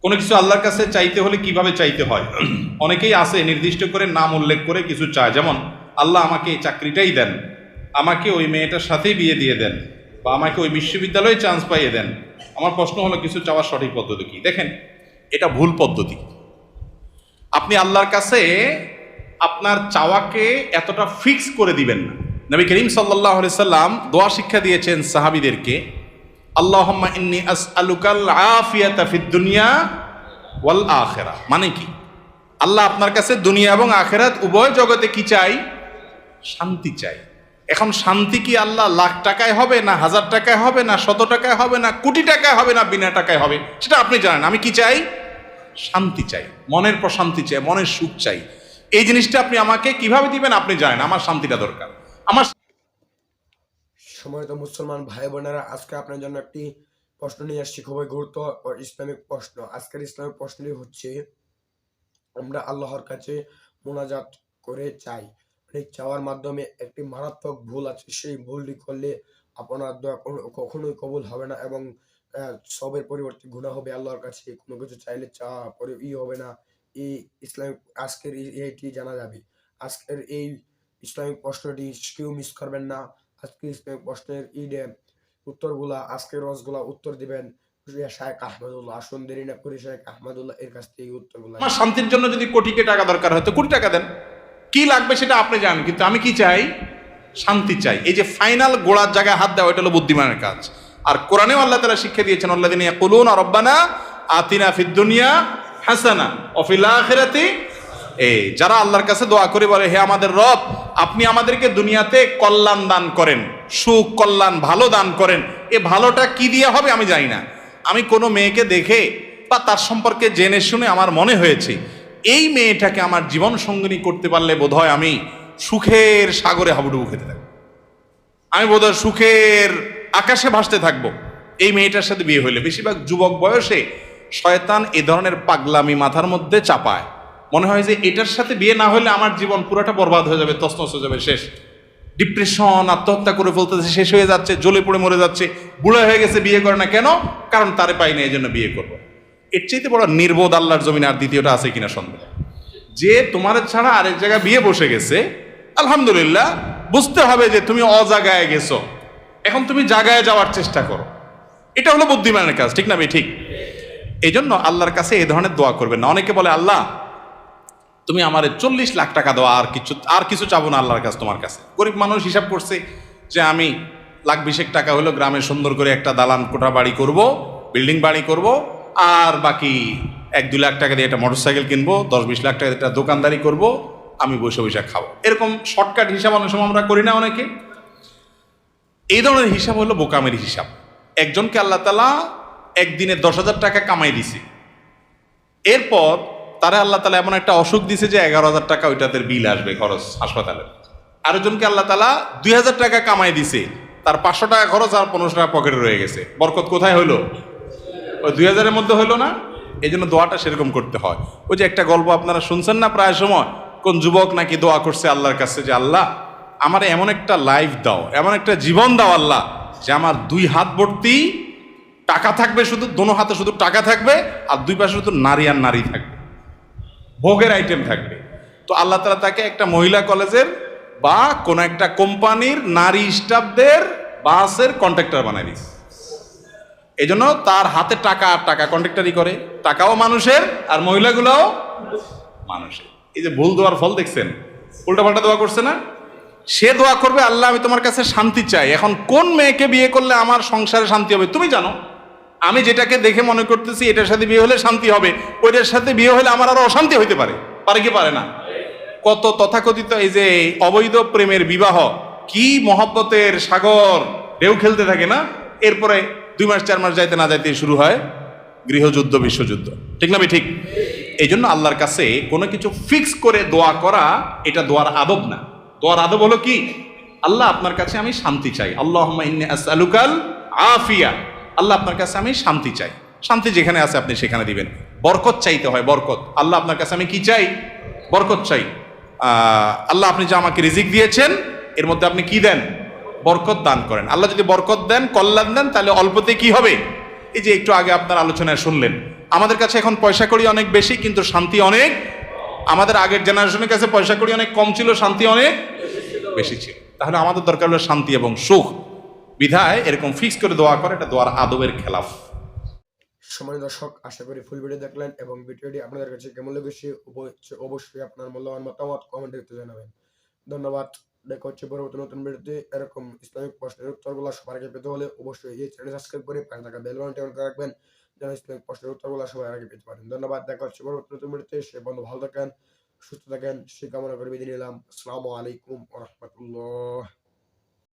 কোনো কিছু আল্লাহর কাছে চাইতে হলে কিভাবে চাইতে হয়? অনেকেই আছে নির্দিষ্ট করে নাম উল্লেখ করে কিছু চায়, যেমন আল্লাহ আমাকে এই চাকরিটাই দেন, আমাকে ওই মেয়েটার সাথেই বিয়ে দিয়ে দেন, বা আমাকে ওই বিশ্ববিদ্যালয়ে চান্স পাইয়ে দেন। আমার প্রশ্ন হলো, কিছু চাওয়ার সঠিক পদ্ধতি কি? দেখেন, এটা ভুল পদ্ধতি। আপনি আল্লাহর কাছে আপনার চাওয়াকে এতটা ফিক্স করে দিবেন না। নবী করিম সাল্লাল্লাহু আলাইহি সাল্লাম দোয়া শিক্ষা দিয়েছেন সাহাবীদেরকে, আল্লাহুম্মা ইন্নী আসআলুকাল আফিয়াতা ফিদ দুনিয়া ওয়াল আখিরাহ। মানে কি? আল্লাহ আপনার কাছে দুনিয়া এবং আখিরাত উভয় জগতে কি চাই? শান্তি চাই। এখন শান্তি কি আল্লাহ লাখ টাকায় হবে, না হাজার টাকায় হবে, না 100 টাকায় হবে, না কোটি টাকায় হবে, না বিনা টাকায় হবে, সেটা আপনি জানেন। আমি কি চাই? শান্তি চাই, মনের প্রশান্তি চাই, মনের সুখ চাই। এই জিনিসটা আপনি আমাকে কিভাবে দিবেন আপনি জানেন। আমার শান্তিটা দরকার। আমার সম্মানিত মুসলমান ভাই বোনেরা, আজকে আপনার জন্য একটি প্রশ্ন নিয়ে আসছি, খুবই গুরুত্ব ও ইসলামিক প্রশ্ন। আজকের ইসলামিক প্রশ্নটি হচ্ছে, আমরা আল্লাহর কাছে মোনাজাত করে চাই, এই চাওয়ার মাধ্যমে একটি মারাত্মক ভুল আছে। সেই ভুলটি করলে আপনার দোয়া কখনোই কবুল হবে না এবং সবের পরিবর্তে গুনাহ হবে। আল্লাহর কাছে কোনো কিছু চাইলে চাওয়া পরে হবে না। এই ইসলামিক আজকের এইটি জানা যাবে। আজকের এই ইসলামিক প্রশ্নটি কেউ মিস করবেন না। আজকে ইসলামিক প্রশ্নের উত্তরগুলা, আজকের রসগুলা উত্তর দিবেন শায়েখ আহমদুল্লাহ। আসুন দেরি না করে শায়েখ আহমদুল্লাহ এর কাছ থেকে উত্তরগুলা। আমার শান্তির জন্য যদি কোটিকে টাকা দরকার হয় তো কোটি টাকা দেন, কি লাগবে সেটা আপনি জানেন, কিন্তু আমি কি চাই? শান্তি চাই। এই যে ফাইনাল গোড়ার জায়গায় হাত দেওয়া, এটা হলো বুদ্ধিমানের কাজ। আর কোরআনেও আল্লাহ তাআলা শিক্ষা দিয়েছেন, আল্লাযীনা ইয়াকুলুনা রাব্বানা আতিনা ফিদ দুনিয়া হাসানা ওয়া ফিল আখিরাতি। যারা আল্লাহর কাছে দোয়া করে বলে, হে আমাদের রব, আপনি আমাদেরকে দুনিয়াতে কল্যাণ দান করেন, সুখ কল্যাণ ভালো দান করেন। এ ভালোটা কি দিয়ে হবে আমি জানি না। আমি কোনো মেয়েকে দেখে বা তার সম্পর্কে জেনে শুনে আমার মনে হয়েছে এই মেয়েটাকে আমার জীবন সঙ্গিনী করতে পারলে বোধহয় আমি সুখের সাগরে হাবুডুবু খেতে থাকবো, আমি বোধহয় সুখের আকাশে ভাসতে থাকবো এই মেয়েটার সাথে বিয়ে হইলে। বেশিরভাগ যুবক বয়সে শয়তান এ ধরনের পাগলামি মাথার মধ্যে চাপায়, মনে হয় যে এটার সাথে বিয়ে না হলে আমার জীবন পুরোটা বরবাদ হয়ে যাবে, তছনছ হয়ে যাবে, শেষ। ডিপ্রেশন, আত্মহত্যা করে ফেলতেছে, শেষ হয়ে যাচ্ছে, জ্বলে পড়ে মরে যাচ্ছে, বুড়া হয়ে গেছে, বিয়ে করে না কেন? কারণ তারে পাই না, এই জন্য বিয়ে করবো। এর চাইতে বড় নির্বোধ আল্লাহর জমিনে আর দ্বিতীয়টা আছে কিনা সন্দেহ। যে তোমার ছাড়া আরেক জায়গায় বিয়ে বসে গেছে, আলহামদুলিল্লাহ, বুঝতে হবে যে তুমি অজাগায় গেছো, এখন তুমি জাগায় যাওয়ার চেষ্টা করো। এটা হলো বুদ্ধিমানের কাজ, ঠিক না ভাই? ঠিক। এই জন্য আল্লাহর কাছে এই ধরনের দোয়া করবেন না। অনেকে বলে, আল্লাহ তুমি আমারে 40 লাখ টাকা দাও, আর কিছু চাবো না আল্লাহর কাছে তোমার কাছে। গরিব মানুষ হিসাব করছে যে আমি লাখ 20 টাকা হলো গ্রামে সুন্দর করে একটা দালান কোঠা বাড়ি করব, বিল্ডিং বাড়ি করব, আর বাকি 1-2 লাখ টাকা দিয়ে একটা মোটরসাইকেল কিনবো, 10-20 লাখ টাকা দিয়ে একটা দোকানদারি করব, আমি বসে বসে খাবো। এরকম শর্টকাট হিসাব অনেক সময় আমরা করি না অনেকে। এই ধরনের হিসাব হলো বোকামের হিসাব। একজনকে আল্লাহ তাআলা একদিনে 10,000 টাকা কামাই দিছে, এরপর তারা আল্লাহ তাআলা এমন একটা অসুখ দিছে যে 11,000 টাকা ওইটাতে বিল আসবে, খরচ হাসপাতালের। আরেকজনকে আল্লাহ তাআলা 2,000 টাকা কামাই দিছে, তার 500 টাকা খরচ আর 1500 টাকা পকেটে রয়ে গেছে। বরকত কোথায় হইলো? ওই 2,000-এর মধ্যে হইলো না? এই জন্য দোয়াটা সেরকম করতে হয়। ওই যে একটা গল্প আপনারা শুনছেন না প্রায় সময়, কোন যুবক নাকি দোয়া করছে আল্লাহর কাছে যে, আল্লাহ আমার এমন একটা লাইফ দাও, এমন একটা জীবন দাও আল্লাহ, যে আমার 2 হাত ভর্তি টাকা থাকবে, শুধু দোনো হাতে শুধু টাকা থাকবে, আর 2 পাশে শুধু নারী আর নারী থাকবে, ভোগের আইটেম থাকবে। তো আল্লাহ তাআলা তাকে একটা মহিলা কলেজের বা কোন একটা কোম্পানির নারী স্টাফদের বাসের কন্ট্রাক্টর বানাই দিচ্ছে। এই জন্য তার হাতে টাকা আর টাকা কন্ট্রাক্টরই করে, টাকাও মানুষের আর মহিলাগুলোও মানুষের। এই যে ভুল দোয়ার ফল দেখছেন, উল্টাপাল্টা দোয়া করছে না? সে দোয়া করবে, আল্লাহ আমি তোমার কাছে শান্তি চাই। এখন কোন মেয়েকে বিয়ে করলে আমার সংসারে শান্তি হবে তুমি জানো। আমি যেটাকে দেখে মনে করতেছি এটার সাথে বিয়ে হলে শান্তি হবে, ওইটার সাথে বিয়ে হলে আমার আরো অশান্তি হইতে পারে, পারে কি পারে না? কত তথাকথিত এই যে অবৈধ প্রেমের বিবাহ, কি মহব্বতের সাগর ঢেউ খেলতে থাকে না, এরপরে 2 মাস 4 মাস যাইতে না যাইতে শুরু হয় গৃহযুদ্ধ, বিশ্বযুদ্ধ, ঠিক না ভাই? ঠিক। এই জন্য আল্লাহর কাছে কোনো কিছু ফিক্স করে দোয়া করা এটা দোয়ার আদব না। দোয়ার আদব হলো কি? আল্লাহ আপনার কাছে আমি শান্তি চাই, আল্লাহুম্মা ইন্নী আসআলুকাল আফিয়া, আল্লাহ আপনার কাছে আমি শান্তি চাই। শান্তি যেখানে আছে আপনি সেখানে দিবেন। বরকত চাইতে হয়, বরকত। আল্লাহ আপনার কাছে আমি কি চাই? বরকত চাই। আল্লাহ আপনি যে আমাকে রিজিক দিয়েছেন এর মধ্যে আপনি কি দেন? বরকত দান করেন। আল্লাহ যদি বরকত দেন, কল্যাণ দেন, তাহলে অল্পতে কি হবে? এই যে একটু আগে আপনার আলোচনায় শুনলেন আমাদের কাছে এখন পয়সা কড়ি অনেক বেশি, কিন্তু শান্তি অনেক। আমাদের আগের জেনারেশনের কাছে পয়সা কড়ি অনেক কম ছিল, শান্তি অনেক বেশি ছিল। তাহলে আমাদের দরকার হলো শান্তি এবং সুখ। বিধায় এরকম ফিক্স করে দোয়া করে, এটা দোয়ার আদবের খেলাফ। সম্মানিত দর্শক, আশা করি ফুল ভিডিও দেখলেন এবং ভিডিওটি আপনাদের কাছে কেমন লেগেছে অবশ্যই আপনার মূল্যবান মতামত কমেন্টে জানাবেন। ধন্যবাদ। দেখা হচ্ছে পরবর্তী নতুন ভিডিওতে। এরকম ইসলামিক প্রশ্নের উত্তরগুলো সবার আগে পেতে হলে অবশ্যই এই চ্যানেল সাবস্ক্রাইব করে পাশে থাকা বেল বাটনটি অন করে রাখবেন, যেন ইসলামিক প্রশ্নের উত্তরগুলো সবার আগে পেতে পারেন। ধন্যবাদ। দেখা হচ্ছে পরবর্তী নতুন ভিডিওতে। সে বন্ধু ভালো থাকেন, সুস্থ থাকেন, সে কামনা করে বিদায় নিলাম। আসসালামু আলাইকুম ওয়া রাহমাতুল্লাহ।